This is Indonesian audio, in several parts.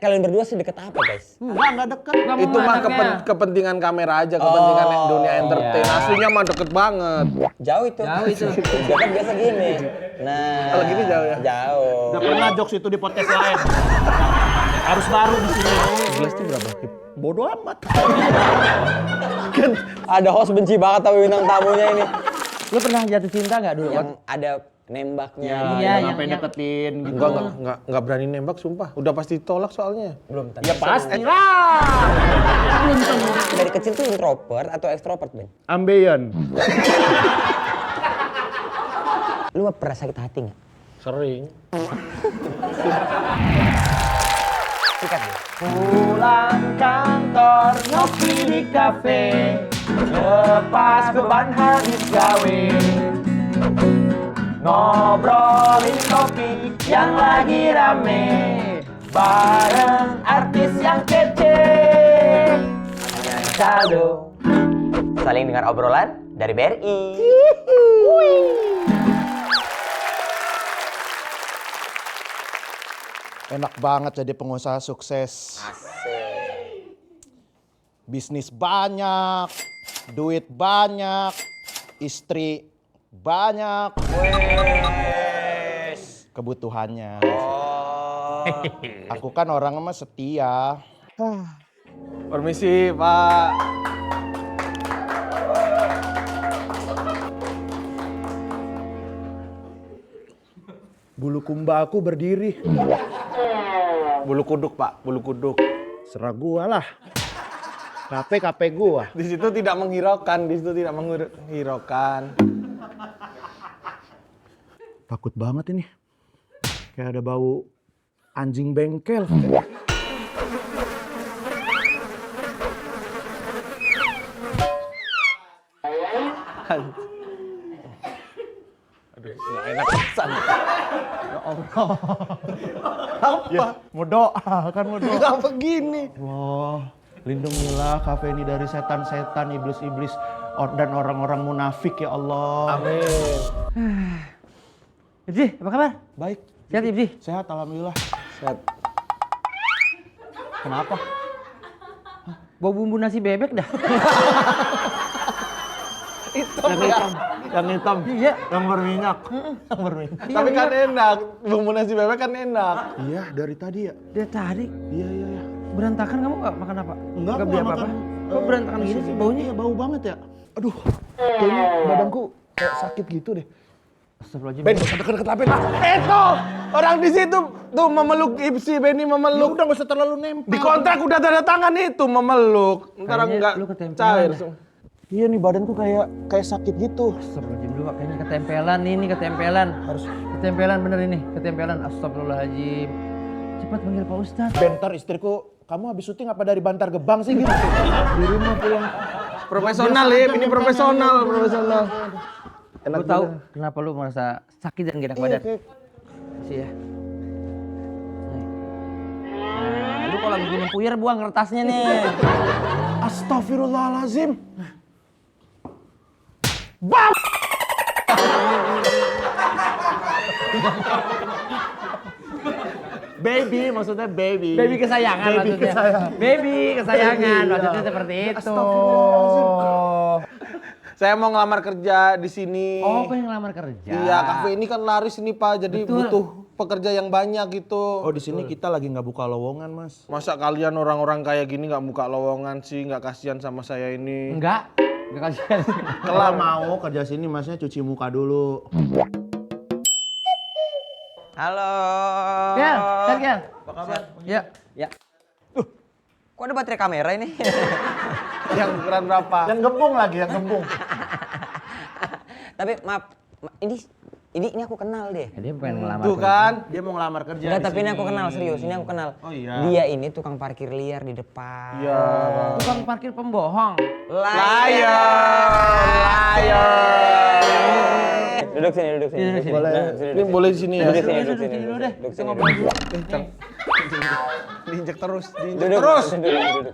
kalian berdua sih deket apa guys? Enggak deket. Itu mah kepentingan kamera aja, kepentingan dunia entertain. Aslinya mah deket banget. Jauh itu. Dia kan biasa gini. Nah. Kalau gini jauh ya? Jauh. Udah pernah jokes itu di podcast lain. Harus baru di sini. Gelas itu berapa? Bodoh amat. Ada host benci banget sama bintang tamunya ini. Lu pernah jatuh cinta nggak dulu? Yang ada nembaknya. Ngapain deketin gitu. Enggak berani nembak sumpah. Udah pasti tolak soalnya. Belum tentu. Ya pasti lah. Dari kecil tuh introvert atau extrovert, Ben? Ambeien. Lu pernah sakit hati nggak? Sering. Sikat ya? Pulang kantor, ngopi di kafe, lepas beban habis gawe, ngobrolin topik yang lagi rame, bareng artis yang kece. Saldo. Saling dengar obrolan dari BRI. Enak banget jadi pengusaha sukses. Asik. Bisnis banyak, duit banyak, istri banyak. Kebutuhannya. Aku kan orang mah setia. Permisi, Pak. Bulu kumba aku berdiri. Bulu kuduk, Pak. Bulu kuduk. Serah gua lah. KP gua. Di situ tidak menghiraukan, Takut banget ini. Kayak ada bau anjing bengkel. Aduh, nggak enak pesan. Ya Allah. Apa? Mau doa, kan mau doa. Kenapa gini? Allah, lindungilah kafe ini dari setan-setan, iblis-iblis, dan orang-orang munafik ya Allah. Amin. Ibsi, apa kabar? Baik. Sehat Ibsi? Sehat, alhamdulillah. Sehat. Kenapa? Bau bumbu nasi bebek dah. Yang hitam. Iya. Yang berminyak. Yang berminyak. Tapi kan enak, bumbu nasi bebek kan enak. Iya, dari tadi ya. Dia tadi Iya. berantakan, kamu nggak makan apa? Enggak, beli gua apa-apa? makan, Kok berantakan gini sih baunya? Iya, bau banget ya. Aduh, kayaknya badanku kayak sakit gitu deh. Astagfirullahaladzim. Ben, deket-deket apa? Itu orang di situ tuh memeluk Ibsi, Benny Lu memeluk. udah gak usah terlalu nempel. Di kontrak udah tanda tangan itu memeluk. Ntar Kayaknya enggak lu ketempelan cair. dah. Iya nih badanku kayak sakit gitu. Astagfirullahaladzim dulu, kayaknya ketempelan ini, ketempelan. Harus Ketempelan bener ini, ketempelan. Astagfirullahaladzim. Cepat panggil Pak Ustadz. bentar istriku, kamu habis syuting apa dari Bantar Gebang sih gitu? Di rumah pulang. Profesional ya, ini profesional. Lu tahu kenapa lu merasa sakit dan gak enak badan? Kayak Sih ya. Nah, lu kalau lagi minum puyer buang kertasnya nih. Astagfirullahalazim. Bam! Baby, maksudnya baby. Baby kesayangan Baby maksudnya. kesayangan. Baby kesayangan Baby, maksudnya ya. seperti itu. Astagfirullahaladzim. Saya mau ngelamar kerja di sini. Oh, pengen ngelamar kerja. Iya, kafe ini kan laris ini Pak, jadi Betul. butuh pekerja yang banyak gitu. Oh di sini kita lagi nggak buka lowongan mas. Masa kalian orang-orang kayak gini nggak buka lowongan sih, nggak kasihan sama saya ini. Enggak kasihan. Kalau mau kerja sini masnya cuci muka dulu. Halo. Gel, Gel. Apa kabar? Ya. Ya. Kok ada baterai kamera ini? Yang ukuran berapa? Yang gembung lagi, yang gembung. Tapi maaf, ini aku kenal deh. Dia pengen ngelamar Tuh kerja. kan? Dia mau ngelamar kerja. Enggak, di tapi ini sini. aku kenal serius, ini aku kenal. Oh iya. Dia ini tukang parkir liar di depan. Iya. Tukang parkir pembohong. Duduk sini. Boleh. Nah, sini, Ini duduk boleh di sini ya. Duduk sini, Duduk sini dulu deh. Kita ngobrol dulu. Diinjek terus, diinjek Duduk terus. Duduk.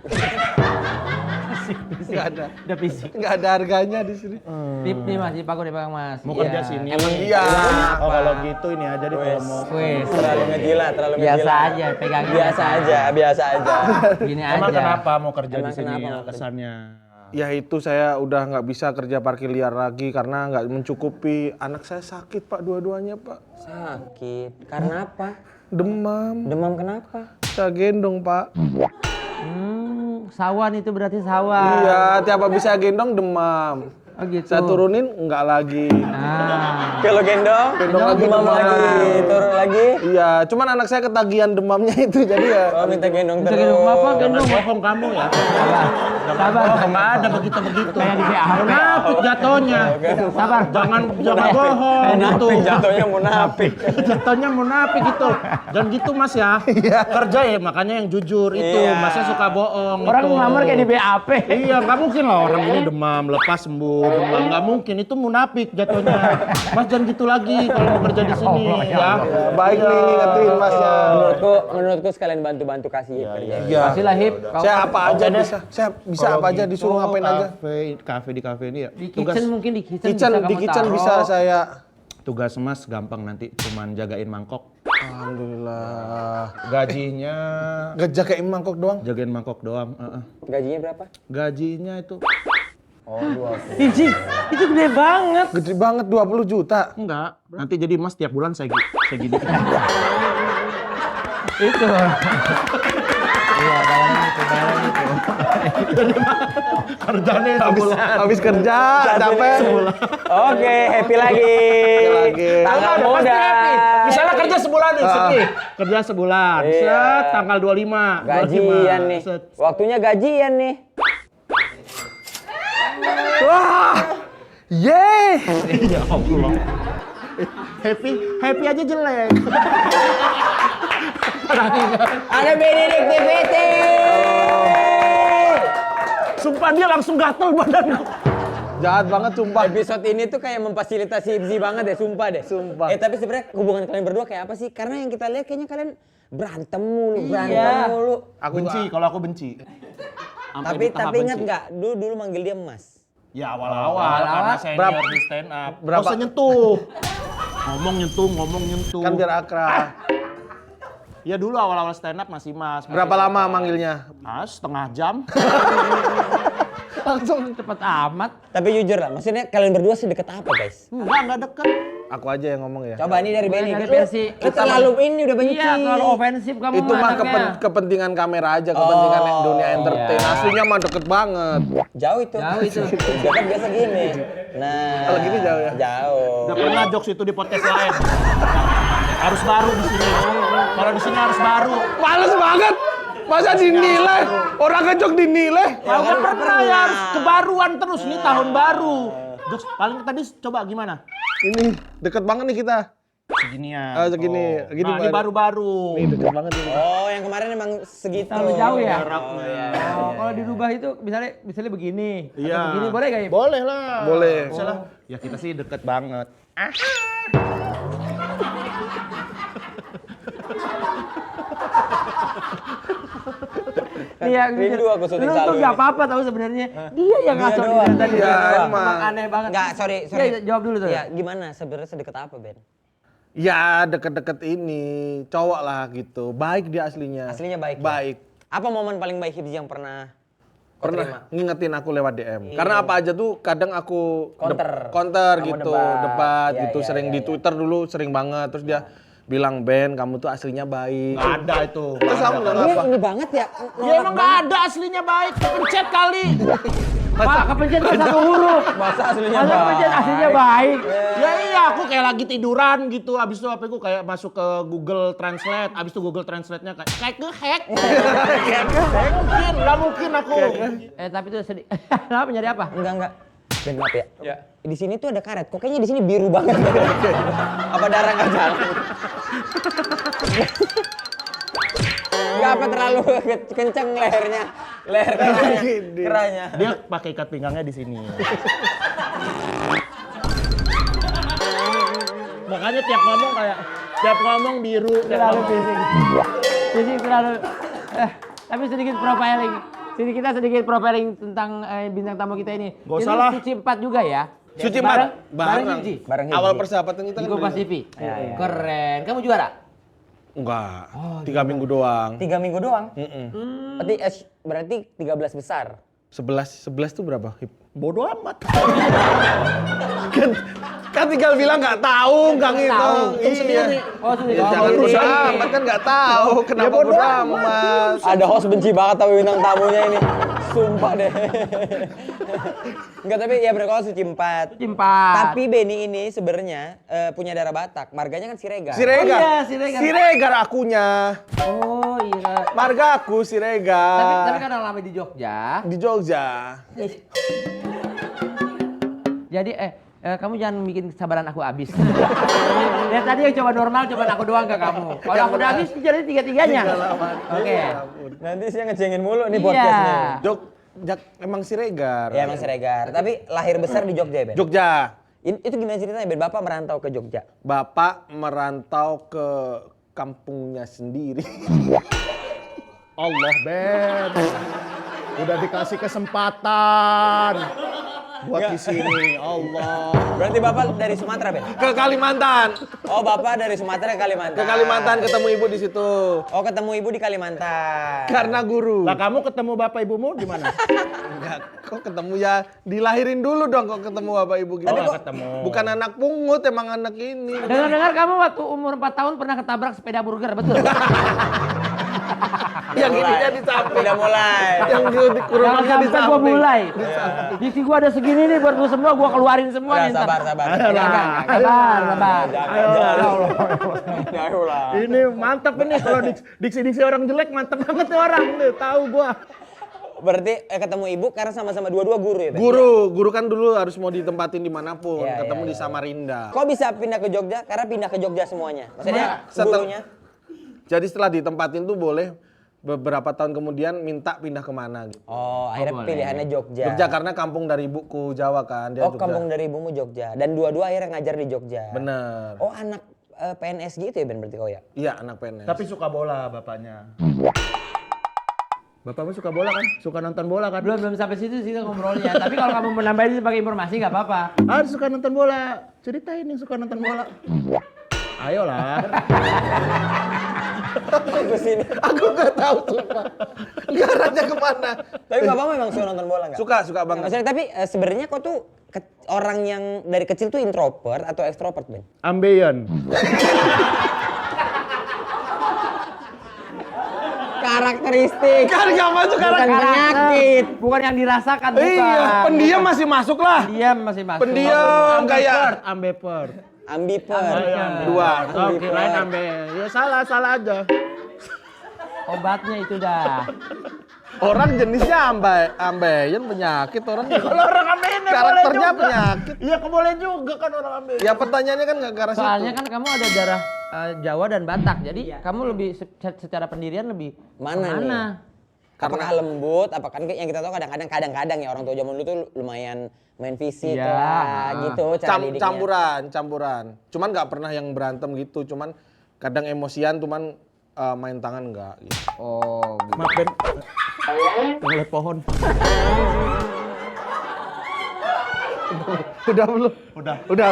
Nggak ada. Udah fisik. Nggak ada harganya di sini. Tip nih Mas, tip aku dipegang Mas. Mau Iya. kerja sini. Emang iya. Oh kalau gitu ini aja deh kalau mau. Wes, Terlalu ngejilat, terlalu biasa ngejilat. aja pegangnya. Biasa aja, biasa aja. Gini Emang aja. kenapa mau kerja Emang di sini kenapa mau kerja? alasannya? Ya itu saya udah nggak bisa kerja parkir liar lagi karena nggak mencukupi. Anak saya sakit Pak, dua-duanya Pak. Sakit. Karena apa? Demam. Demam kenapa? Saya gendong Pak. Sawan itu berarti sawan. Iya, tiap habis saya gendong demam. Oh gitu. Saya turunin enggak lagi. Ah. Kalau gendong, Gendong lagi demam demam. lagi, turun lagi. Iya, cuman anak saya ketagihan demamnya itu jadi ya. Oh, minta gendong Bisa terus. gendong apa? Jangan Gendong. bohong kamu ya. Sabar. Oh, nggak ada begitu-begitu. Kayak di BA. Munafik jatuhnya. Sabar. Jangan bohong gitu. Munafik, jatuhnya munafik. Jatuhnya munafik gitu. Dan gitu Mas ya. Kerja ya makanya yang jujur itu. Iya. Masnya suka bohong Orang gitu. ngelamar kayak di BAP. Iya, nggak mungkin lah orang ini demam, lepas sembuh, demam. Nggak mungkin, itu munafik jatuhnya. Mas jangan gitu lagi kalau mau kerja di sini ya. Baik nih ngingetin Masnya. Menurutku sekalian bantu-bantu kasih kerja. Iya. Kasih lah Hip. Saya apa aja bisa. Saya bisa Kalau apa aja gitu, disuruh ngapain aja. Di kafe ini ya. Di kitchen mungkin di kitchen. Kitchen bisa di kamu kitchen taruh. bisa saya. Tugas Mas gampang nanti, cuman jagain mangkok. Alhamdulillah. Gajinya Gajah kayak mangkok doang. jagain mangkok doang. Gajinya berapa? Gajinya itu Oh, 20. Iji, itu gede banget. Gede banget 20 juta. enggak. Nanti jadi Mas tiap bulan saya gini. Itu. Iya, bayaran itu. Kerjanya Habis kerja capek. Oke, happy lagi. lagi. Tanggal Pasti muda. happy. Misalnya kerja sebulan nih, sedih. Kerja sebulan, Iya. set tanggal 25. Gajian nih. Set. Waktunya gajian nih. Wah. Yeay. Ya Allah. Happy aja jelek. Ada Benedictivity. Sumpah dia langsung gatel badanku. Jahat banget sumpah. Episode ini tuh kayak memfasilitasi Ibzi banget deh, sumpah deh. Sumpah. Tapi sebenarnya hubungan kalian berdua kayak apa sih? Karena yang kita lihat kayaknya kalian berantem mulu, Iya. berantem mulu. Aku benci, kalau aku benci. Tapi ingat nggak? Dulu manggil dia Mas. Ya awal-awal karena senior di stand up. Berapa? Nggak usah nyentuh. Ngomong nyentuh. Kan biar akrab. Ya dulu awal-awal stand up masih Mas. Berapa lama manggilnya? Setengah jam. Langsung. Cepet amat. Tapi jujur lah, maksudnya kalian berdua sedekat apa guys? Enggak deket. Aku aja yang ngomong ya. Coba ini dari Benny. Dari Lu versi. terlalu ini udah benci. Iya, terlalu ofensif kamu Itu mah anaknya. kepentingan kamera aja, kepentingan dunia entertain. iya. Aslinya mah deket banget. Jauh itu. Jauh itu. Dia kan biasa gini. Nah. Kalau gini jauh ya? Jauh. Udah pernah jokes itu di podcast lain. Harus baru di sini. Kalau di sini harus baru. Males banget. Masa dinilai? Orang ngejok dinilai? Kalau nggak pernah ya harus kebaruan terus nih tahun baru. Jokes paling tadi coba gimana? Ini deket banget nih kita. Seginian. Segini. Gini Nah, ini baru-baru. Ini deket banget ini. Oh, yang kemarin emang segitu. Terlalu jauh ya? Oh, iya. Oh, kalau dirubah itu misalnya begini. Atau Iya. begini boleh gak ya? Boleh lah. Boleh. Misalnya, ya kita sih deket banget. Nih ya, Rindu aku syuting lu Salu tuh ini. gak apa-apa tahu sebenarnya. Dia yang ngaco doang. di tadi. Iya, Emang emang. aneh banget. Enggak, sorry. Iya, jawab dulu tuh. Ya, gimana sebenarnya sedekat apa, Ben? Ya deket-deket ini. Cowok lah gitu. Baik dia aslinya. Aslinya baik. ya? Baik. Apa momen paling baik Hibzi yang pernah kau terima? Pernah ngingetin aku lewat DM. Karena apa aja tuh kadang aku Counter. Kamu gitu, debat. debat Iya, gitu, iya, sering iya, di iya. Twitter dulu sering banget. Terus dia bilang, Ben, kamu tuh aslinya baik. Nggak ada itu. Terus kamu bilang Ini, apa? ini banget ya. Ya emang nggak ada aslinya baik. Pencet kali. Pak, kepencet kan satu huruf. Masa aslinya Masa kepencet baik? aslinya baik. Ya iya, aku kayak lagi tiduran gitu. Abis itu apa aku kayak masuk ke Google Translate. Abis itu Google Translate-nya kayak nge-hack. Nggak mungkin aku. Tapi itu sedih. Kenapa nyari apa? Enggak. Ben, maaf ya. Ya. Di sini tuh ada karet. Kok kayaknya di sini biru banget. Apa darah nggak jalan? Enggak apa terlalu kenceng lehernya. Leher kerahnya. Dia pakai ikat pinggangnya di sini. Makanya tiap ngomong biru. Terlalu fisik. Fisik terlalu. Tapi sedikit profiling. Sini kita sedikit profiling tentang bintang tamu kita ini. Gak Ini usah lah. Suci 4 juga ya? Suci Bareng 4 bareng. Hipji. Bareng Awal Hipji. persahabatan kita Di kan Kompas dulu. TV. Iya. Keren. Kamu juara? Enggak. 3 minggu doang. 3 minggu doang. Berarti 13 besar. 11 tuh berapa? Hip? Bodoh amat. Kan tinggal bilang nggak tahu, nggak ngitung. Iya. Oh, sudah. Ya, jangan berusaha amat kan nggak tahu. Kenapa bodoh amat? Ada host benci banget tapi bintang tamunya ini. Sumpah deh. Enggak, tapi ya berkala Suci 4. Suci 4. Tapi Benny ini sebenarnya punya darah Batak. Marganya kan Siregar. Siregar. Oh iya, Siregar. Siregar akunya. Oh iya. Marga aku Siregar. Tapi kan lama di Jogja. Di Jogja. Jadi kamu jangan bikin kesabaran aku habis. Lihat tadi yang coba normal, coba aku doang ke kamu. Kalau aku udah habis, jadi tiga-tiganya. Oke. Nanti saya ngecengin mulu nih Iya. podcastnya. Emang Siregar. Ya emang Siregar. Tapi lahir besar di Jogja ya Ben? Jogja. Itu gimana ceritanya Ben? Bapak merantau ke Jogja. Bapak merantau ke kampungnya sendiri. Allah, Ben. Udah dikasih kesempatan buat di sini. Allah. Berarti Bapak dari Sumatera Ben? Ke Kalimantan. Oh Bapak dari Sumatera ke Kalimantan. Ke Kalimantan ketemu ibu di situ. Oh ketemu ibu di Kalimantan. Karena guru. Lah kamu ketemu bapak ibumu di mana? Enggak, kok ketemu ya dilahirin dulu dong kok ketemu bapak ibu gitu. Tapi kok ketemu. Bukan anak pungut, emang anak ini. Dengar-dengar kamu waktu umur 4 tahun pernah ketabrak sepeda burger, betul? Yang ininya di samping. Udah mulai. Yang di kurungnya Jangan di sampai gua samping. mulai. Diksi gua ada segini nih buat lu semua, gua keluarin semua Udah nih. ntar. sabar. Enggak. Sabar. Ayolah. Ini mantap ini kalau diksi-diksi orang jelek mantap banget nih orang nih, tahu gua. Berarti ketemu ibu karena sama-sama dua-dua guru ya Ben? Guru kan dulu harus mau ditempatin dimanapun. Iya, Ketemu iya, di Samarinda. Kok bisa pindah ke Jogja? Karena pindah ke Jogja semuanya. Maksudnya Setel- gurunya? Jadi setelah ditempatin tuh boleh beberapa tahun kemudian minta pindah kemana gitu. Oh akhirnya boleh. pilihannya Jogja. Jogja karena kampung dari ibuku Jawa kan, dia Oh Jogja. kampung dari ibumu Jogja. Dan dua-dua akhirnya ngajar di Jogja. Bener. Oh anak PNS gitu ya Ben berarti kau ya? Iya, anak PNS. Tapi suka bola bapaknya. Bapakmu suka bola kan? Suka nonton bola kan? Belum sampai situ sih ngobrolnya. Tapi kalau kamu menambahin sebagai informasi nggak apa-apa. Ah, suka nonton bola. Ceritain yang suka nonton bola. Ayolah. Bagus ini. Aku nggak tahu sumpah. Nggak arahnya kemana. Tapi bapakmu memang suka nonton bola nggak? Suka banget. Maksudnya tapi sebenarnya kau tuh orang yang dari kecil tuh introvert atau ekstrovert Ben? Ambeien. Karakteristik. Kan nggak masuk Bukan karakter. penyakit. Bukan yang dirasakan, bukan. Iya, pendiam masih masuk lah. Diam masih masuk. Pendiam kayak Ambivert. Ambivert. dua. Oh, kirain ambe. Ya salah aja. Obatnya itu dah. Orang jenisnya ambeien penyakit orang. Kalau orang ambeien ya Karakternya boleh juga. penyakit. Iya, boleh juga kan orang ambeien. Ya pertanyaannya kan nggak ke arah situ. Soalnya kan kamu ada darah Jawa dan Batak. Jadi kamu lebih secara pendirian lebih Mana nih? kemana? Apakah lembut? Apakah kan yang kita tahu kadang-kadang ya orang tua zaman dulu tuh lumayan main fisik Iya. lah gitu cara didiknya. Campuran. Cuman nggak pernah yang berantem gitu. Cuman kadang emosian, cuman main tangan nggak. Gitu. Oh, gitu. Maaf, Ben. Ngeliat pohon. Udah belum? Udah.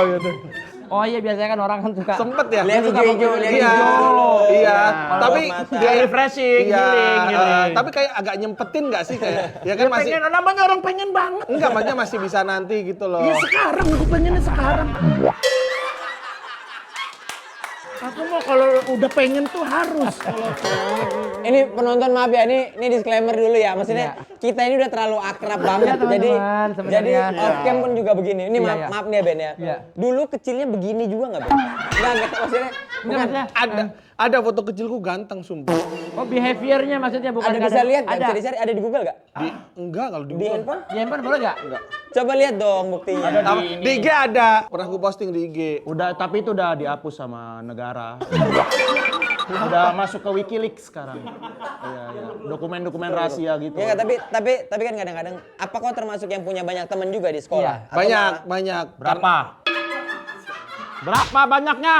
Oh iya biasanya kan orang kan suka. Sempet ya? Lihat hijau-hijau, lihat Iya. hijau. Iya. Kalau Tapi mata. Dia refreshing, Iya, giling. tapi kayak agak nyempetin nggak sih kayak? Ya kan Ya masih pengen, namanya orang pengen banget. enggak, maksudnya masih bisa nanti gitu loh. Ya sekarang, aku pengennya sekarang. Aku mau kalau udah pengen tuh harus. Ini penonton maaf ya, ini disclaimer dulu ya. Maksudnya kita ini udah terlalu akrab banget. Jadi teman-teman, sebenarnya. off cam pun juga begini. Ini Iya, iya. maaf nih ya Ben ya. Iya. Dulu kecilnya begini juga nggak Ben? Enggak maksudnya. Enggak, maksudnya, Ada foto kecilku ganteng sumpah. oh behaviornya maksudnya bukan Ada bisa lihat nggak? ada. Bisa dicari ada di Google nggak? Enggak kalau di Di handphone? Di handphone boleh nggak? Coba lihat dong buktinya. Di IG ada. Pernah aku posting di IG. Udah, tapi itu udah dihapus sama negara. Udah masuk ke WikiLeaks sekarang. Iya. Dokumen-dokumen rahasia gitu. Ya tapi kan kadang-kadang apa kau termasuk yang punya banyak teman juga di sekolah? Atau Banyak. Berapa? Berapa banyaknya?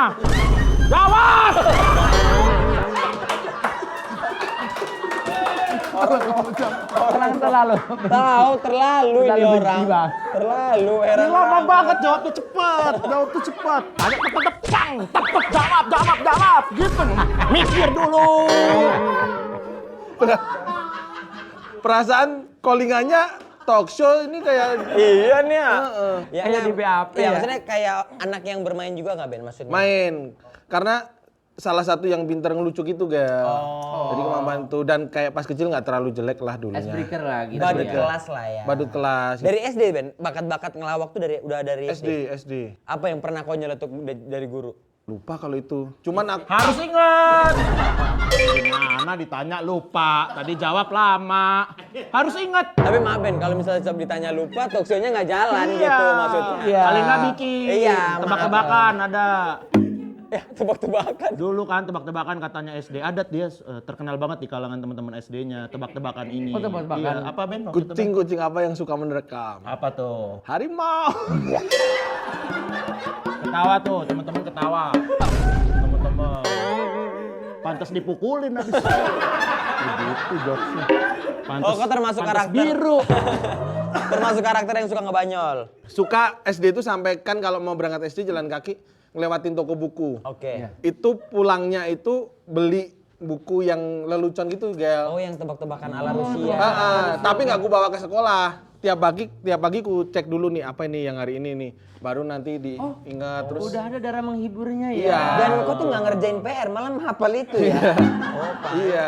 Jawab! Orang terlalu. Tahu terlalu ini Terlalu benci, orang. Bang. Terlalu heran. Lama banget jawabnya cepat. Jawab tuh cepat. Tanya tepang. Tepek jawab. Gitu. Mikir dulu. Perasaan callingannya talk show ini kayak Iya nih ya. Ya, Kayak di BAP Iya, ya? maksudnya kayak anak yang bermain juga nggak Ben maksudnya? main. Karena salah satu yang pinter ngelucu gitu, Gel. Jadi kemampuan tuh dan kayak pas kecil nggak terlalu jelek lah dulunya. Icebreaker lah gitu. Badut ya. kelas lah ya. Badut kelas. Dari SD Ben, bakat-bakat ngelawak tuh udah dari SD. SD. Apa yang pernah kau nyeletuk dari guru? Lupa kalau itu. Cuman aku Harus ingat. Gimana ditanya lupa. Tadi jawab lama. Harus ingat. Tapi maaf Ben, kalau misalnya setiap ditanya lupa, talk show-nya nggak jalan gitu maksudnya. Iya. Kali nggak bikin. Iya, Tebak-tebakan ada. Ya, tebak-tebakan. Dulu kan tebak-tebakan katanya SD adat dia terkenal banget di kalangan teman-teman SD-nya tebak-tebakan ini. Oh, tebak-tebakan. Iya. Apa Ben? waktu itu, Ben? kucing apa yang suka menerkam? Apa tuh? Harimau. Ketawa tuh, teman-teman ketawa. Teman-teman. Pantas dipukulin habis. Begitu jokesnya. Oh, kau termasuk pantas karakter. biru. Termasuk karakter yang suka ngebanyol. Suka SD itu sampai kan kalau mau berangkat SD jalan kaki ngelewatin toko buku. Oke. Itu pulangnya itu beli buku yang lelucon gitu, Gel. Oh, yang tebak-tebakan ala Rusia. Tapi nggak gue bawa ke sekolah. Tiap pagi ku cek dulu nih apa ini yang hari ini nih. Baru nanti diingat terus. Udah ada cara menghiburnya ya. Iya. Dan kau tuh nggak ngerjain PR, malah menghafal itu ya. Oh, Iya.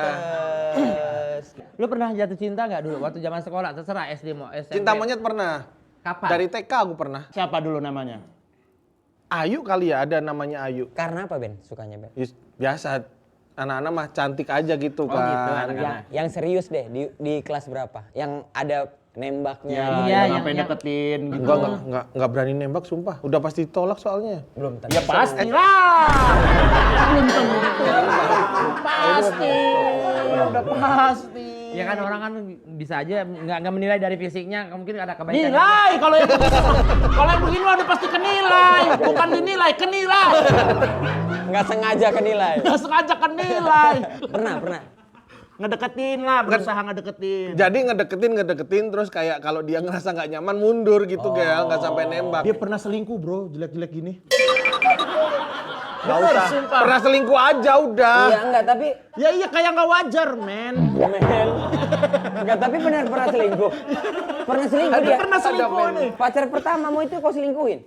pantes. Lu pernah jatuh cinta nggak dulu waktu zaman sekolah? Terserah SD mau SMP. Cinta monyet pernah. Kapan? Dari TK aku pernah. Siapa dulu namanya? Ayu kali ya, ada namanya Ayu. Karena apa Ben sukanya Ben? Biasa anak-anak mah cantik aja gitu kan. gitu, anak-anak. Yang serius deh di kelas berapa? Yang ada nembaknya. Iya, yang yang- ngapain deketin gitu. Enggak berani nembak sumpah. Udah pasti tolak soalnya. Belum tentu. Ya pasti lah. Belum tentu. Pasti. Udah pasti. Ya kan orang kan bisa aja nggak menilai dari fisiknya, mungkin ada kebaikan. Nilai kalau yang begini mah udah pasti kenilai, bukan dinilai, kenilai. Nggak sengaja kenilai. Nggak sengaja kenilai. Pernah. Ngedeketin lah, berusaha ngedeketin. Jadi ngedeketin terus kayak kalau dia ngerasa nggak nyaman mundur gitu Gel, nggak sampai nembak. Dia pernah selingkuh bro, jelek-jelek gini. Nggak usah. Pernah selingkuh aja udah. Iya enggak, tapi Ya iya kayak nggak wajar men. men. Enggak, tapi benar pernah selingkuh. Pernah selingkuh dia. Pernah selingkuh nih. Pacar pertamamu itu kau selingkuhin?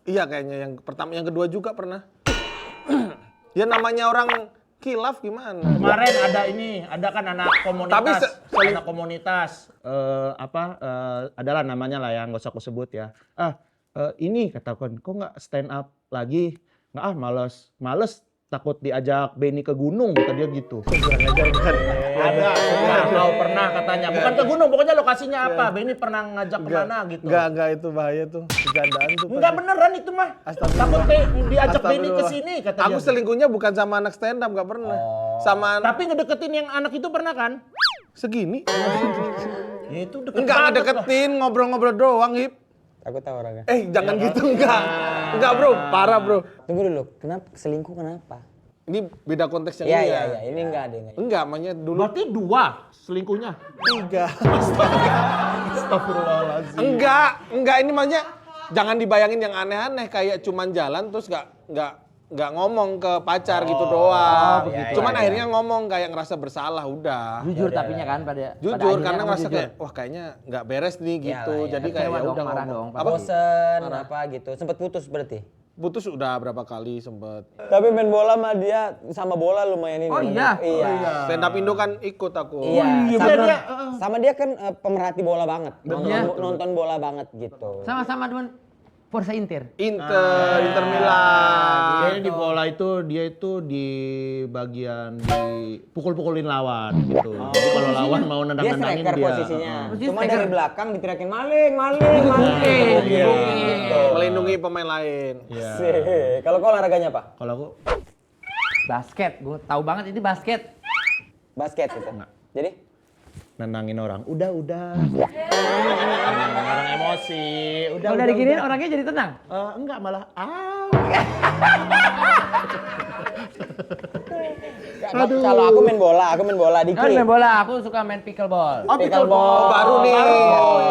Iya kayaknya yang pertama, yang kedua juga pernah. Ya namanya orang khilaf gimana? Kemarin ada kan anak komunitas. Tapi anak komunitas adalah namanya lah ya, nggak usah aku sebut ya. Ini katakan, kok nggak stand up lagi? Nggak males takut diajak Benny ke gunung, kata dia gitu. Ada, kau pernah katanya. Bukan ke gunung, pokoknya lokasinya apa? Benny pernah ngajak kemana gitu. Enggak itu bahaya tuh. Bercandaan tuh. Enggak beneran itu mah. Takut diajak Benny ke sini kata Aku dia. selingkuhnya bukan sama anak stand up, nggak pernah. Sama Tapi ngedeketin yang anak itu pernah kan? segini. Ya itu deket Enggak banget lah. ngedeketin, ngobrol-ngobrol doang, Hip. Aku tahu orangnya. Jangan gitu, enggak. Enggak, Bro. Parah, Bro. Tunggu dulu, kenapa selingkuh kenapa? Ini beda konteks yang Iya, ini iya, ya. iya, ini enggak ada yang Enggak, namanya dulu Berarti 2 selingkuhnya. 3. Astagfirullahaladzim. Enggak ini makanya jangan dibayangin yang aneh-aneh kayak cuman jalan terus enggak ngomong ke pacar gitu doang. Cuman akhirnya ngomong kayak ngerasa bersalah udah. Jujur tapinya kan pada Jujur akhirnya karena kamu ngerasa jujur. kayak wah kayaknya nggak beres nih gitu. Iyalah, Jadi iya. kayak Kecewa ya dong, udah marah ngomong. dong, Apa? bosen apa gitu. Sempet putus berarti. Putus udah berapa kali sempet. Tapi main bola sama dia sama bola lumayan ini. Oh, iya? Iya. Stand up Indo kan ikut aku. Iya, iya, sama, dia, sama dia kan pemerhati bola banget. Iya. Nonton bola banget gitu. Sama-sama dengan Forza Inter. Inter Milan. Jadi di bola itu dia itu di bagian di pukul-pukulin lawan gitu. Jadi kalau lawan mau Dia nendang-nendangin striker dia. posisinya. Dia Cuma striker. dari belakang diterakin maling. Iya. Melindungi pemain lain. Iya. Sih. Kalau kau olahraganya apa? Kalau aku Basket, gue tahu banget ini basket. Basket itu. Jadi nendangin orang. Udah. Orang emosi. Kalau dari gini orangnya jadi tenang. Enggak malah Kalau aku main bola Diki. Kan main bola, aku suka main pickleball. Oh, Pickleball. Baru nih.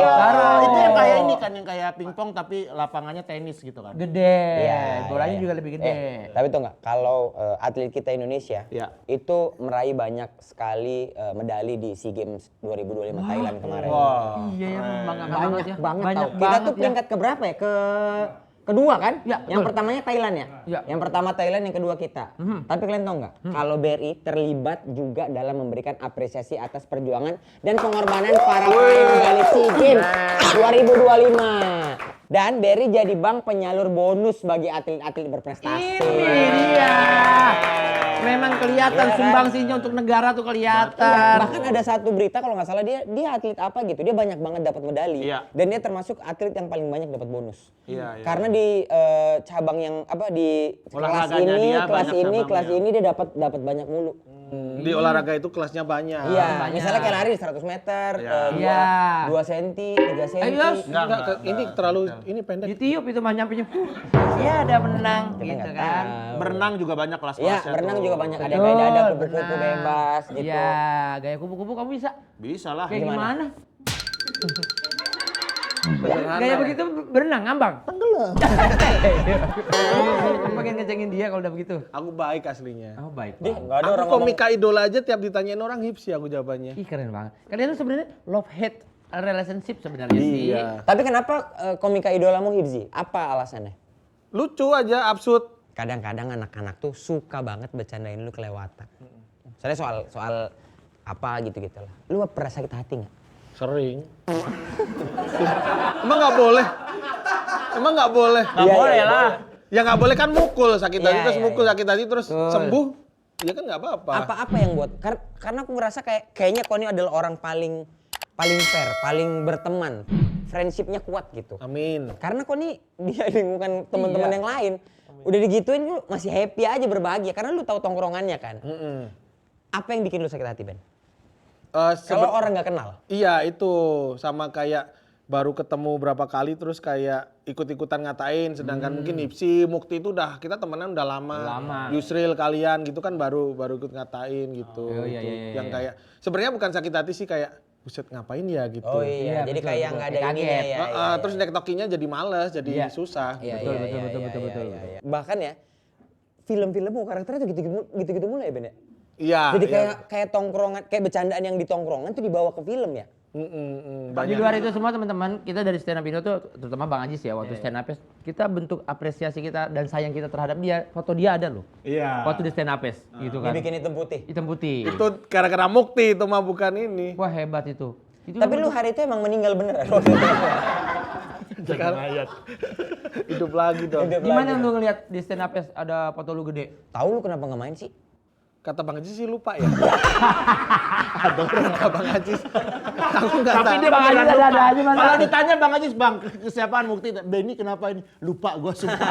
Baru. Itu yang kayak ini kan, yang kayak pingpong tapi lapangannya tenis gitu kan. Gede. Iya, Bolanya iya. juga lebih gede. Tapi tuh nggak, kalau atlet kita Indonesia Iya. itu meraih banyak sekali medali di SEA Games 2025 Thailand kemarin. Iya, ya, bangga banget ya. Banget Banyak tau. Kita banget tuh ya. peringkat keberapa ya? Kedua kan? Ya, Yang betul. pertamanya Thailand ya? Ya. Yang pertama Thailand, yang kedua kita. Tapi kalian tau nggak? Kalau BRI terlibat juga dalam memberikan apresiasi atas perjuangan dan pengorbanan para peraih medali SEA Games 2025. Dan BRI jadi bank penyalur bonus bagi atlet-atlet berprestasi. Ini dia. Memang kelihatan Iya kan? sumbangsinya untuk negara tuh kelihatan. Bahkan ada satu berita kalau nggak salah dia atlet apa gitu, dia banyak banget dapat medali. Iya. Dan dia termasuk atlet yang paling banyak dapat bonus. Iya, iya. Karena di cabang yang apa di kelas Olahraganya ini, dia kelas banyak ini, cabangnya. kelas ini dia dapat banyak mulu. Di olahraga itu kelasnya banyak. Iya, banyak. misalnya kayak lari 100 meter, Iya. 2 cm, 3 cm. Ayo, Ini terlalu ini pendek. ditiup itu mah nyampe. Iya, ada menang gitu nggak kan. tahu. Berenang juga banyak Iya, kelas-kelasnya. berenang tuh. juga banyak. Ada Betul, gaya dada, kupu-kupu berenang. bebas gitu. Iya, gaya kupu-kupu kamu bisa? Bisa lah. Kayak Gimana? gimana? Gaya begitu berenang, ngambang. Tenggelam. Makin ngecengin dia kalau udah begitu. Aku baik aslinya. Oh baik. Dih, nggak ada Aku orang ngomong. komika idola aja tiap ditanyain orang hipsi aku jawabannya. Ih keren banget. Kalian tuh sebenarnya love hate relationship sebenarnya sih. Iya. Tapi kenapa komika idolamu Hibzi? Apa alasannya? Lucu aja, absurd. Kadang-kadang anak-anak tuh suka banget bercandain lu kelewatan. Soalnya soal apa gitu-gitu lah. Lu pernah sakit hati nggak? Sering. Emang nggak boleh? Emang nggak boleh? Nggak boleh lah. Ya nggak boleh kan mukul sakit hati Iya, terus iya, mukul iya. sakit hati terus sembuh. Ya kan nggak apa-apa. Apa yang buat? Karena aku ngerasa kayaknya kau ini adalah orang paling fair, paling berteman. Friendshipnya kuat gitu. Amin. Karena kau ini di lingkungan teman-teman Iya. yang lain. Udah digituin lu masih happy aja berbahagia. Karena lu tahu tongkrongannya kan. Apa yang bikin lu sakit hati Ben? Kalau orang nggak kenal. Iya itu sama kayak baru ketemu berapa kali terus kayak ikut-ikutan ngatain sedangkan mungkin Ipsi, Mukti itu udah kita temenan udah lama. Yusril kalian gitu kan baru ikut ngatain gitu. Oh, iya, Itu iya, yang kayak sebenarnya bukan sakit hati sih kayak buset ngapain ya gitu. Oh iya, Iya, jadi betul, kayak betul. nggak ada Kayak ininya kaget. ya. Terus nektokinya jadi males, jadi Iya. susah. Iya, Betul, iya, betul, iya, betul, iya, betul, iya, betul. iya. Bahkan ya film-filmmu karakternya tuh gitu-gitu mulu ya Ben ya? Iya. Jadi iya. kayak tongkrongan, kayak bercandaan yang di tongkrongan tuh dibawa ke film ya? Di Banyak. luar itu semua teman-teman, kita dari stand up Indo tuh, terutama Bang Ajis ya, waktu stand up kita bentuk apresiasi kita dan sayang kita terhadap dia, foto dia ada loh. Iya. Waktu di stand up gitu kan. Dibikin hitam putih. Hitam putih. Itu gara-gara Mukti itu mah bukan ini. Wah hebat itu. Itu Tapi lu hari itu emang meninggal beneran. Hidup lagi dong. gimana lu ngeliat di stand up ada foto lu gede? Tahu lu kenapa nggak main sih? Kata Bang Ajis sih lupa ya. Kata Bang Ajis. Aku nggak Tapi tahu. dia Bang Ajis beneran ada lupa. aja, Mas. Kalau ditanya Bang Ajis, Bang, kesiapaan Mukti, Benny kenapa ini? Lupa gua sumpah.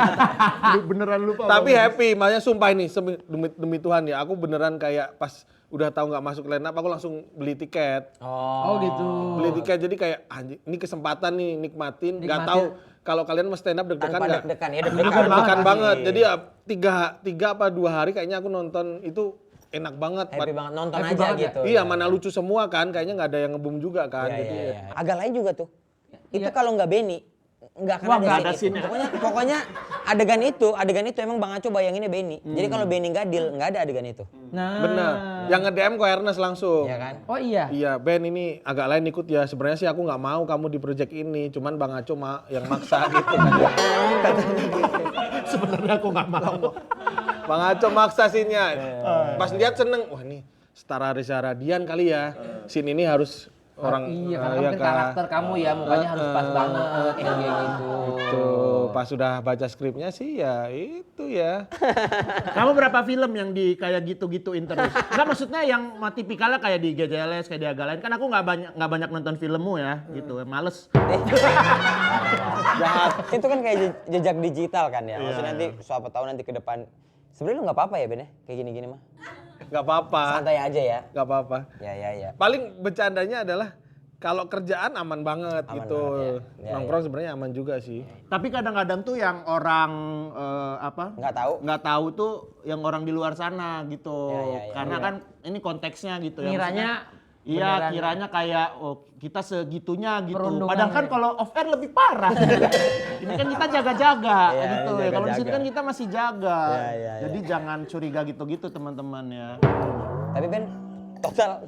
Lu beneran lupa. Tapi Bang. happy, makanya sumpah ini demi Tuhan ya. Aku beneran kayak pas udah tahu nggak masuk line up, aku langsung beli tiket. Oh gitu. Beli tiket jadi kayak anjing, ini kesempatan nih nikmatin. Nggak Nikmatin. tahu kalau kalian mau stand up deg-degan Tanpa nggak? deg-degan ya, Deg-degan banget. sih. Jadi ya tiga apa 2 hari kayaknya aku nonton itu enak banget. Happy banget nonton Happy aja banget ya? gitu. Iya, mana lucu semua kan, kayaknya nggak ada yang ngebum juga kan. Iya, Jadi iya, iya. Agak lain juga tuh. Itu Iya. kalau nggak Benny, nggak akan Wah, nggak ada scene scene-nya. itu. Pokoknya adegan itu emang Bang Aco bayanginnya Benny. Jadi kalau Benny nggak deal, nggak ada adegan itu. Nah. bener. Yang nge-DM ko Ernest langsung. Iya kan? Oh iya. Iya, Ben ini agak lain ikut ya. Sebenarnya sih aku nggak mau kamu di project ini, cuman Bang Aco yang maksa gitu kan. Sebenarnya aku nggak mau. Bang Aco maksa scene-nya. Pas lihat seneng, wah ini setara Reza Radian kali ya. Scene ini harus orang Iya, karena ya mungkin kan. karakter kamu ya, mukanya harus pas banget kayak gitu. Tuh, pas sudah baca skripnya sih ya itu ya. Kamu berapa film yang di kayak gitu-gituin terus? Enggak, maksudnya yang tipikalnya kayak di GJLS, kayak di agak lain. Kan aku nggak banyak nonton filmmu ya, gitu. Males. Jahat. Itu kan kayak jejak digital kan ya. Maksudnya nanti suatu tahun nanti ke depan. Sebenarnya lu nggak apa-apa ya Ben ya? Kayak gini-gini mah. Gak apa-apa, Santai aja ya. gak apa-apa. Ya. Paling bercandanya adalah Kalau kerjaan aman banget Aman gitu. banget, ya. Ya, Nongkrong sebenarnya aman juga sih. Tapi kadang-kadang tuh yang orang nggak tahu tuh yang orang di luar sana gitu. Ya. Karena kan ini konteksnya gitu ya. Kiranya Iya, beneran kiranya kayak kita segitunya gitu. perundungan Padahal kan ya. kalau off air lebih parah. Ini kan kita jaga-jaga Iya, gitu ya. jaga-jaga. Kalau di sini kan kita masih jaga. Iya. Jadi jangan curiga gitu-gitu teman-teman ya. Tapi Ben,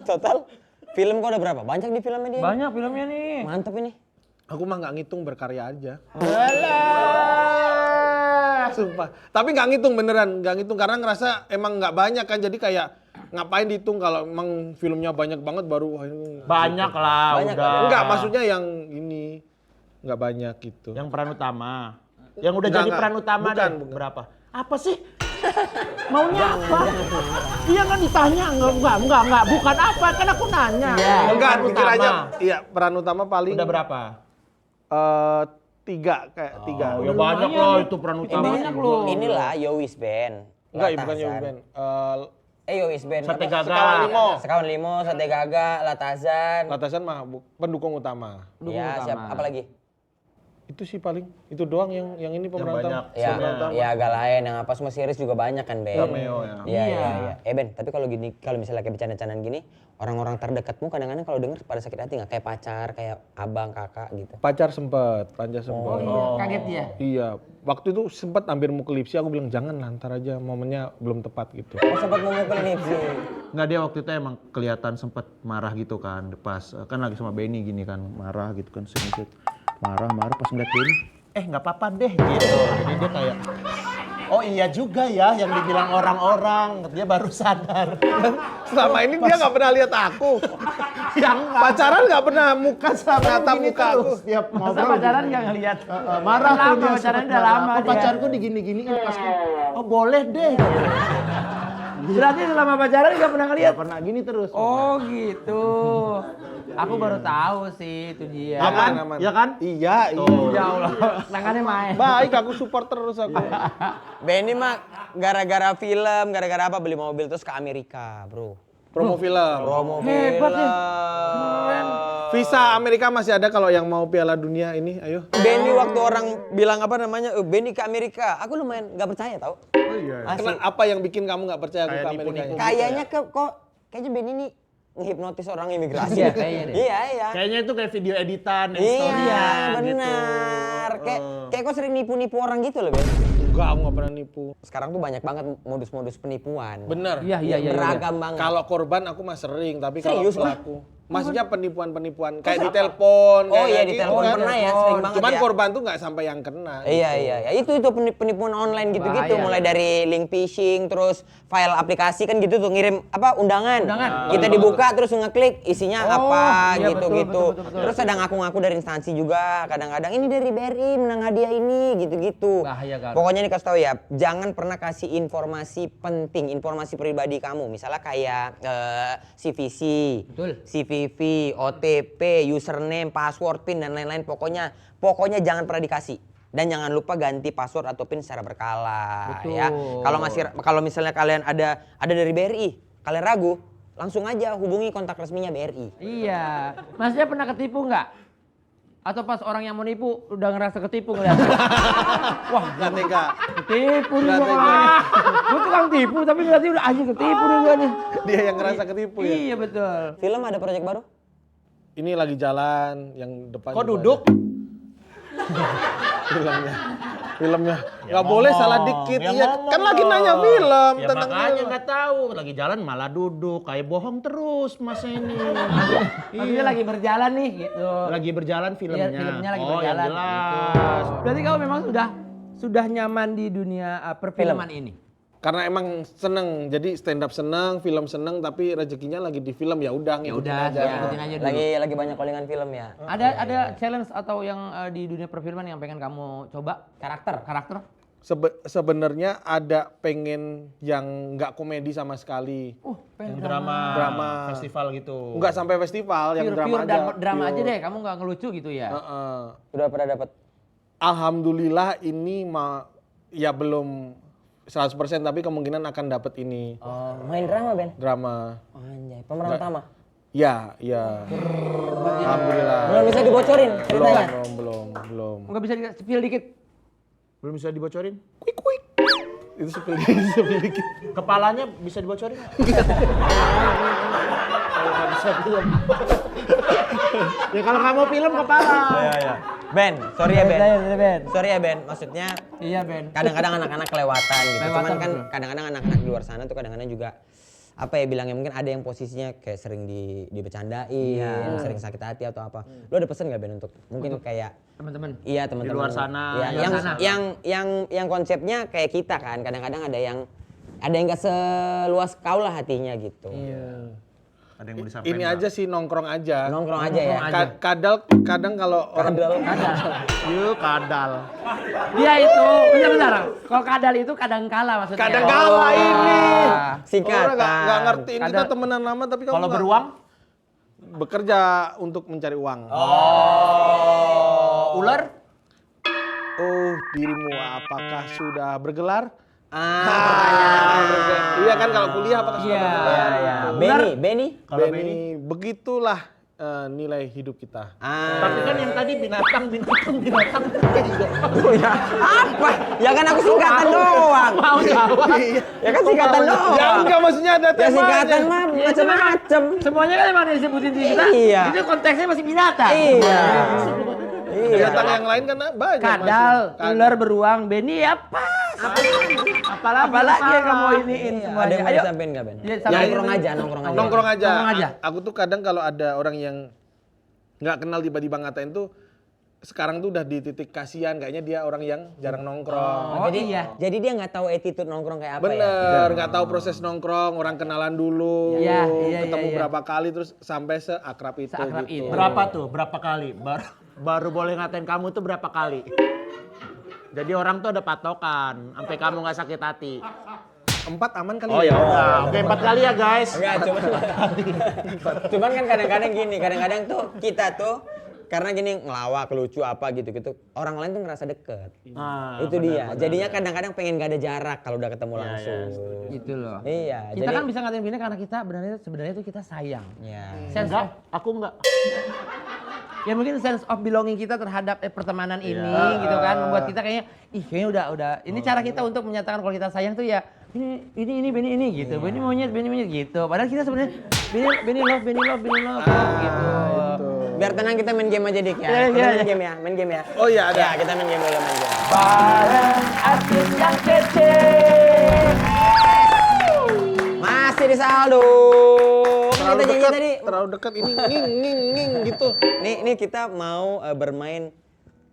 total film kok ada berapa? Banyak di filmnya dia. banyak filmnya nih. Mantep ini. Aku mah nggak ngitung, berkarya aja. Alah. Sumpah. Tapi nggak ngitung beneran, nggak ngitung karena ngerasa emang nggak banyak kan. Jadi kayak ngapain dihitung kalau emang filmnya banyak banget baru wah ini. Banyak lah Banyak udah. kan? Enggak, maksudnya yang ini nggak banyak gitu. Yang peran utama. Yang udah Enggak, jadi enggak. peran utama Bukan, deh. bukan. Berapa? Apa sih? Maunya apa? Iya kan ditanya enggak, bukan apa, kan aku nanya. Enggak, Peran pikir utama. aja. Iya, peran utama paling Udah berapa? 3 kayak 3. Ya banyak loh itu peran utama. banyak loh. Inilah Yowis Ben. Enggak, ya bukan Latazan. Yowi Ben. Yowis Ben. Sate apa? Gaga. Sekawan Limo, Sate Gaga, Latazan. Latasan mah pendukung utama. Iya, siap. Apa lagi? Itu sih paling, itu doang yang ini pemeran banyak. utama. Ya, Pemeran utama. ya agak lain yang apa semua series juga banyak kan Ben. Cameo ya. Iya. Ben, tapi kalau gini, kalau misalnya kayak bercanda-candaan gini, orang-orang terdekatmu kadang-kadang kalau denger pada sakit hati nggak? Kayak pacar, kayak abang, kakak gitu. Pacar sempet. Kaget dia. Iya, waktu itu sempet hampir mukul Lipsi, aku bilang jangan lah, ntar aja momennya belum tepat gitu. Oh, sempat memukulin Ipsi. Nggak, dia waktu itu emang kelihatan sempet marah gitu kan. Pas kan lagi sama Benny gini kan, marah gitu kan. Sedikit marah pas ngeliat Benny. Nggak apa-apa deh gitu. Jadi dia kayak, oh iya juga ya yang dibilang orang-orang. Dia baru sadar. Selama ini dia nggak pernah lihat aku. Yang Pacaran nggak pernah muka natap muka aku. Setiap Masa ngobrol pacaran nggak ngeliat? marah Lama, tuh dia. pacaran sempet udah marah. lama Oh, dia. pacarku digini-giniin pas oh boleh deh. Berarti selama pacaran nggak pernah ngeliat? Nggak pernah gini terus. Oh gitu. Aku baru tahu sih itu dia. Aman. Ya kan? Iya. Ya Allah, tangannya main. Baik, aku support terus aku. Benny mah gara-gara film, gara-gara apa beli mobil terus ke Amerika, bro. Promo film. Promo Hebat film. ya. Visa Amerika masih ada kalau yang mau Piala Dunia ini, ayo. Benny waktu orang bilang apa namanya, Benny ke Amerika, aku lumayan nggak percaya tau. Oh iya. Apa yang bikin kamu nggak percaya aku Kayak ke Amerika? nipu-nipu. ini? Kayaknya kayaknya Benny nih ngehipnotis orang imigrasi. Iya, kayaknya deh. Iya. Kayaknya itu kayak video editan, Iya, story-nya benar. gitu. Kayak kok sering nipu-nipu orang gitu loh, Ben. Enggak, aku nggak pernah nipu. Sekarang tuh banyak banget modus-modus penipuan. Bener. Iya. Beragam banget. Kalau korban aku mah sering, tapi kalau Serius, pelaku, maksudnya penipuan-penipuan kayak ditelepon. Oh kayak iya, gitu ditelepon kan. pernah ya, sering banget Cuman ya. korban tuh nggak sampai yang kena. Iya. Itu penipuan online gitu-gitu, Bahaya. mulai dari link phishing, terus file aplikasi kan gitu tuh ngirim undangan. Undangan. Kita dibuka terus ngeklik isinya Oh, apa iya, gitu-gitu. betul. Terus ada ngaku-ngaku dari instansi juga, kadang-kadang ini dari BRI menang hadiah ini gitu-gitu. Bahaya kan. Pokoknya nih kasih tahu ya, jangan pernah kasih informasi penting, informasi pribadi kamu. Misalnya kayak CVC, Betul. CVV, OTP, username, password, PIN dan lain-lain. Pokoknya jangan pernah dikasih. Dan jangan lupa ganti password atau PIN secara berkala. Betul. Ya. Kalau misalnya kalian ada dari BRI, kalian ragu, langsung aja hubungi kontak resminya BRI. Iya. Masnya pernah ketipu nggak? Atau pas orang yang mau nipu udah ngerasa ketipu ngeliat? Wah, Nggak tega. ketipu nih Nggak gua. tega. Gua tukang tipu tapi berarti udah aja ketipu nih gua nih. Dia yang ngerasa ketipu ya. Iya betul. Film ada proyek baru? Ini lagi jalan, yang depan. Kok juga duduk? ada. Filmnya. Nggak boleh salah dikit. Ya Iya, ngomong kan lagi dong. nanya film Ya tentang makanya film. nggak tahu, lagi jalan malah duduk, kayak bohong terus mas ini. Maksudnya lagi berjalan nih gitu. Lagi berjalan filmnya. Iya, filmnya lagi oh, berjalan. yang jelas. Gitu. Berarti kamu memang sudah nyaman di dunia perfilman ini. Karena emang seneng, jadi stand up seneng, film seneng, tapi rezekinya lagi di film ya udah ngikutin aja. ikutin aja dulu. Lagi banyak callingan film ya. Ada challenge atau yang di dunia perfilman yang pengen kamu coba? Karakter? Sebenarnya ada pengen yang nggak komedi sama sekali. Yang drama, Drama. festival gitu. Nggak sampai festival, yang drama Pure aja. drama aja Pure. deh, kamu nggak ngelucu gitu ya? Heeh. Udah pernah dapat? Alhamdulillah ini ya belum 100% tapi kemungkinan akan dapat ini Main drama Ben? drama. Anjay, pemeran utama. Iya. Alhamdulillah. Belum bisa dibocorin ceritanya. Belum. Enggak bisa di-spill dikit. Belum bisa dibocorin? Quick. Itu sepil dikit. Kepalanya bisa dibocorin nggak? Kalau nggak bisa film. Ya kalau nggak mau film kepala. Iya. Ben, sorry ya Ben. Ben. Sorry ya Ben, maksudnya Iya, Ben. kadang-kadang anak-anak kelewatan gitu. Cuman Kelewatan, kan betul. kadang-kadang anak-anak di luar sana tuh kadang-kadang juga apa ya bilangnya mungkin ada yang posisinya kayak sering dibecandain, sering sakit hati atau apa. Lu ada pesan nggak Ben untuk mungkin kayak Teman-teman. iya teman-teman Di luar sana. Iya, Di luar sana. yang konsepnya kayak kita kan kadang-kadang ada yang nggak seluas kau lah hatinya gitu. Ada yang mau disampaikan? Ini aja sih nongkrong aja. Nongkrong aja ya. Kadang kalau orang Yuk kadal. Dia itu, bentar. Kalau kadal itu kadang kala maksudnya. kadang kala ini. Singkatan. Orang nggak ngertiin kita Kadang- temenan lama tapi kamu Kalau nggak- beruang? bekerja untuk mencari uang. Ular? Oh, dirimu apakah sudah bergelar? Pertanyaan. Iya kan kalau kuliah apakah sudah bergelar? Iya. Benny. Kalau Benny, begitulah nilai hidup kita. Tapi kan yang tadi binatang. Oh ya. Apa? Ya kan aku singkatan doang. Mau jawab? Ya kan singkatan doang. Ya enggak maksudnya ada Ya temanya. singkatan mah macam-macam. Semuanya kan emang disebutin di kita. Iya. Itu konteksnya masih binatang. Iya. Binatang yang lain kan banyak. Kadal, Mas. ular, beruang, Benny apa? Apalagi yang kamu iniin Ada semuanya. yang mau Ayo. disampaikan nggak Ben? Iya, Ya, sampaikan. nongkrong aja. Nongkrong aja. Nongkrong aja. Aku tuh kadang kalau ada orang yang nggak kenal tiba-tiba ngatain tuh sekarang tuh udah di titik kasihan kayaknya dia orang yang jarang nongkrong. Oh, iya. Jadi dia nggak tahu attitude nongkrong kayak apa ya? Bener, nggak tahu proses nongkrong, orang kenalan dulu, Iya, ketemu iya. berapa kali terus sampai seakrab itu. Seakrab gitu. itu. Berapa tuh? Berapa kali? Baru boleh ngatain kamu tuh berapa kali? Jadi orang tuh ada patokan, sampai kamu nggak sakit hati. 4 aman kali Oh ya udah, oke 4 kali ya guys. Enggak, cuman kan kadang-kadang gini, kadang-kadang tuh kita tuh karena gini ngelawak, lucu apa gitu-gitu, orang lain tuh ngerasa deket. Nah, Itu dia. Jadinya kadang-kadang pengen gak ada jarak kalau udah ketemu langsung. Gitu loh. Iya. Kita kan bisa ngatain Benny karena kita sebenarnya itu kita sayang. Iya. Sense Enggak, of- aku enggak. ya mungkin sense of belonging kita terhadap pertemanan ini gitu kan membuat kita kayaknya udah ini cara kita untuk menyatakan kalau kita sayang tuh ya ini Benny ini gitu. Benny monyet gitu. Padahal kita sebenarnya Benny love gitu. Biar tenang kita main game aja Dik ya. Iya, Kita iya, main iya. game ya, main game ya. Oh iya ada. Ya, kita main game dulu main game. Bareng artis yang kece. Masih di saldo. Kan Terlalu kita janji dekat, tadi. terlalu dekat ini nging gitu. Nih kita mau bermain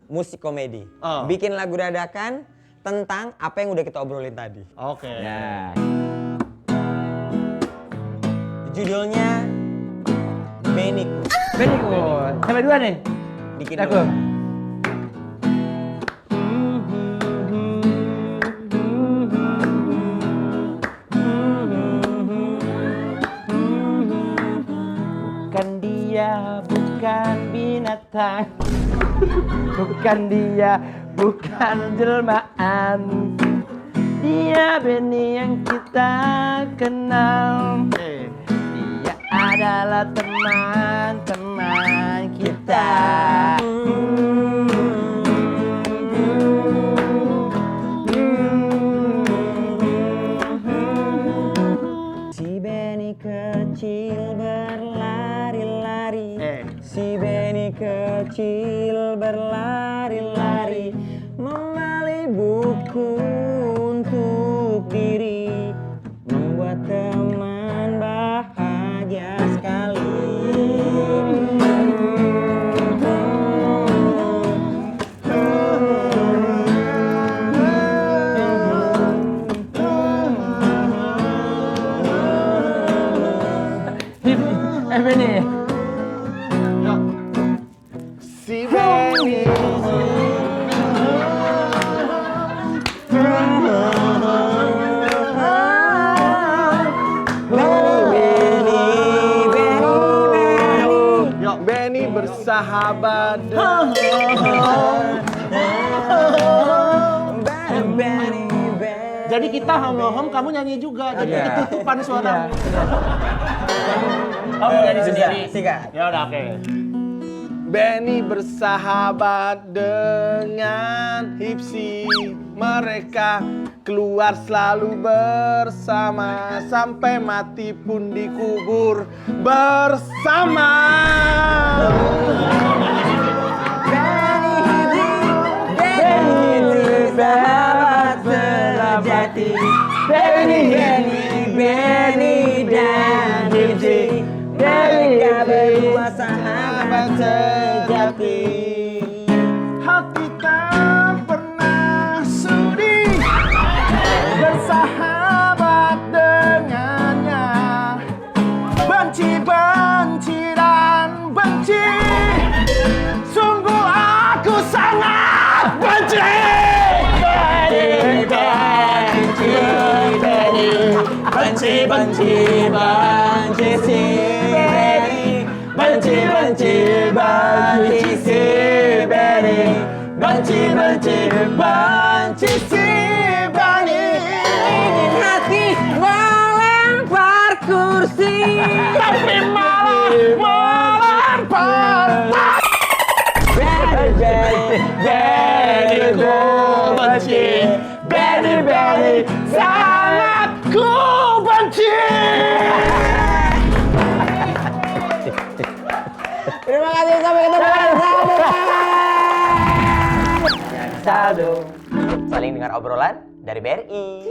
musik komedi. Oh. Bikin lagu dadakan tentang apa yang udah kita obrolin tadi. Oke. Judulnya Benny. Benny kok. Sampai dua nih. Bikin Aku. dulu. Bukan dia, bukan binatang. Bukan dia, bukan jelmaan. Dia Benny yang kita kenal. Dia adalah teman-teman kita. Si Benny kecil berlari-lari. Si Benny kecil berlari-lari, membeli buku untuk diri, membuat teman bahagia sekali. Benny. Si Benny. Yuk, Benny bersahabat. jadi kita home kamu nyanyi juga. Jadi ketutupan suara. Oh, nyanyi sendiri. Sikat. Ya udah oke. Benny bersahabat dengan Hipsi. Mereka keluar selalu bersama. Sampai mati pun dikubur bersama. Benny sahabat sejati. Benny dan Hipsi. Mereka berdua sahabat sejati. Hati tak pernah sudi bersahabat dengannya. Benci, benci dan benci. Sungguh aku sangat benci. Benci, benci, benci si Benny. Benci, benci, benci si Benny. Benci, benci, benci si Benny. Ingin hati melempar kursi, tapi malah melempar Benny, ku benci. Benny, sangat ku benci. Terima kasih, sampai ketemu lagi. Saling dengar obrolan dari BRI.